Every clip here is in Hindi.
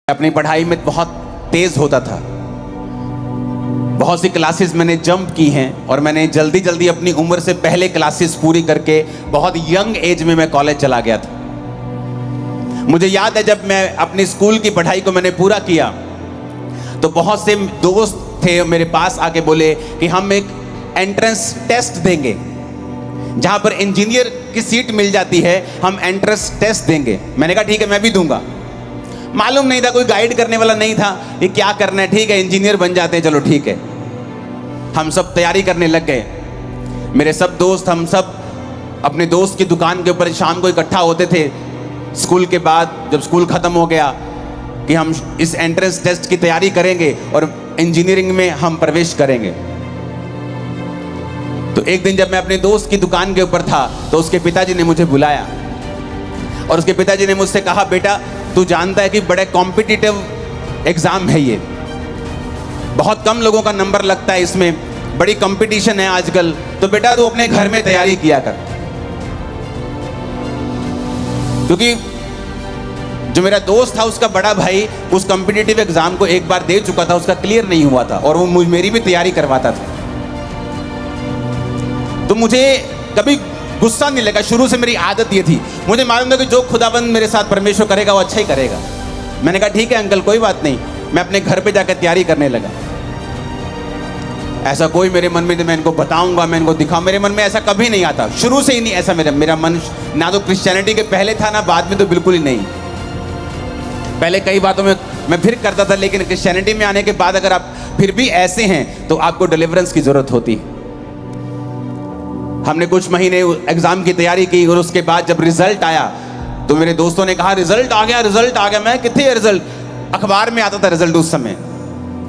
अपनी पढ़ाई में बहुत तेज होता था। बहुत सी क्लासेस मैंने जंप की हैं और मैंने जल्दी जल्दी अपनी उम्र से पहले क्लासेस पूरी करके बहुत यंग एज में मैं कॉलेज चला गया था। मुझे याद है जब मैं अपनी स्कूल की पढ़ाई को मैंने पूरा किया तो बहुत से दोस्त थे मेरे पास आके बोले कि हम एक एंट्रेंस टेस्ट देंगे, जहां पर इंजीनियर की सीट मिल जाती है हम एंट्रेंस टेस्ट देंगे। मैंने कहा ठीक है, मैं भी दूंगा। मालूम नहीं था, कोई गाइड करने वाला नहीं था कि क्या करना है। ठीक है, इंजीनियर बन जाते हैं, चलो ठीक है। हम सब तैयारी करने लग गए। मेरे सब दोस्त, हम सब अपने दोस्त की दुकान के ऊपर शाम को इकट्ठा होते थे स्कूल के बाद, जब स्कूल ख़त्म हो गया, कि हम इस एंट्रेंस टेस्ट की तैयारी करेंगे और इंजीनियरिंग में हम प्रवेश करेंगे। तो एक दिन जब मैं अपने दोस्त की दुकान के ऊपर था तो उसके पिताजी ने मुझे बुलाया और उसके पिताजी ने मुझसे कहा, बेटा तू जानता है कि बड़े कॉम्पिटिटिव एग्ज़ाम है, ये बहुत कम लोगों का नंबर लगता है, इसमें बड़ी कंपटीशन है आजकल, तो बेटा तू अपने घर में तैयारी किया कर। क्योंकि जो मेरा दोस्त था उसका बड़ा भाई उस कॉम्पिटिटिव एग्ज़ाम को एक बार दे चुका था, उसका क्लियर नहीं हुआ था और वो मेरी भी तैयारी करवाता था। तो मुझे कभी गुस्सा नहीं लगा, शुरू से मेरी आदत ये थी, मुझे मालूम था कि जो खुदाबंद मेरे साथ परमेश्वर करेगा वो अच्छा ही करेगा। मैंने कहा ठीक है अंकल, कोई बात नहीं। मैं अपने घर पे जाकर तैयारी करने लगा। ऐसा कोई मेरे मन में मैं इनको बताऊंगा, मैं इनको दिखाऊं, मेरे मन में ऐसा कभी नहीं आता, शुरू से ही नहीं ऐसा। मेरा मन ना तो क्रिश्चियनिटी के पहले था ना बाद में, तो बिल्कुल ही नहीं। पहले कई बातों में मैं फिर करता था, लेकिन क्रिश्चियनिटी में आने के बाद अगर आप फिर भी ऐसे हैं तो आपको डिलीवरेंस की जरूरत होती है। हमने कुछ महीने एग्जाम की तैयारी की और उसके बाद जब रिजल्ट आया तो मेरे दोस्तों ने कहा रिजल्ट आ गया, रिजल्ट आ गया। मैं कितने रिजल्ट, अखबार में आता था रिजल्ट उस समय,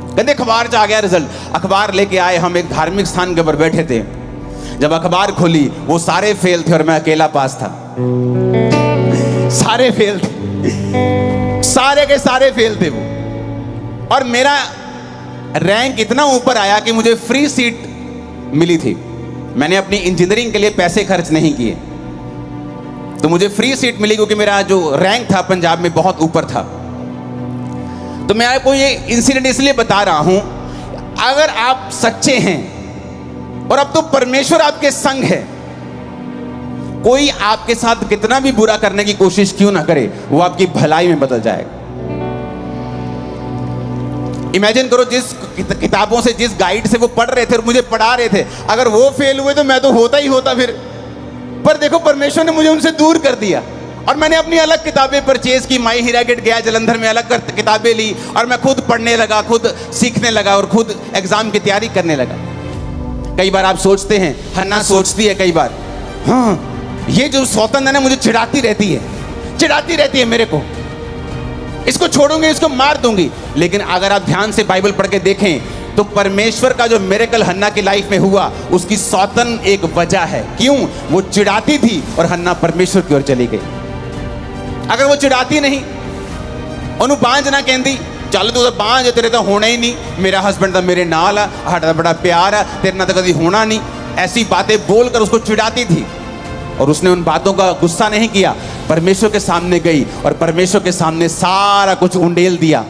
कहते अखबार से आ गया रिजल्ट। अखबार लेके आए, हम एक धार्मिक स्थान के ऊपर बैठे थे। जब अखबार खोली वो सारे फेल थे और मैं अकेला पास था। सारे फेल थे, सारे के सारे फेल थे वो। और मेरा रैंक इतना ऊपर आया कि मुझे फ्री सीट मिली थी। मैंने अपनी इंजीनियरिंग के लिए पैसे खर्च नहीं किए, तो मुझे फ्री सीट मिली क्योंकि मेरा जो रैंक था पंजाब में बहुत ऊपर था। तो मैं आपको ये इंसिडेंट इसलिए बता रहा हूं, अगर आप सच्चे हैं और अब तो परमेश्वर आपके संग है, कोई आपके साथ कितना भी बुरा करने की कोशिश क्यों ना करे, वो आपकी भलाई में बदल जाएगा। इमेजिन करो, जिस किताबों से, जिस गाइड से वो पढ़ रहे थे और मुझे पढ़ा रहे थे, अगर वो फेल हुए तो मैं तो होता ही होता फिर। पर देखो परमेश्वर ने मुझे उनसे दूर कर दिया और मैंने अपनी अलग किताबें परचेज की। माई हीरा गेट गया जलंधर में, अलग किताबें ली और मैं खुद पढ़ने लगा, खुद सीखने लगा और खुद एग्जाम की तैयारी करने लगा। कई बार आप सोचते हैं, हन्ना सोचती है कई बार, हाँ ये जो सौतन है ना मुझे चिढ़ाती रहती है मेरे को, इसको छोड़ूंगी, इसको मार दूंगी। लेकिन अगर आप ध्यान से बाइबल पढ़ के देखें तो परमेश्वर का जो मिरेकल हन्ना की लाइफ में हुआ, उसकी सौतन एक वजह है। क्यों? वो चिढ़ाती थी और हन्ना परमेश्वर की ओर चली गई। अगर वो चिढ़ाती नहीं, ओनू बांझ ना कहती, चल तू तो बांझ है, तेरे तो होना ही नहीं, मेरा हस्बैंड तो मेरे नाल है, साडा बड़ा प्यार है, तेरे ना तो कभी होना नहीं, ऐसी बातें बोलकर उसको चिढ़ाती थी। और उसने उन बातों का गुस्सा नहीं किया, परमेश्वर के सामने गई और परमेश्वर के सामने सारा कुछ उंडेल दिया।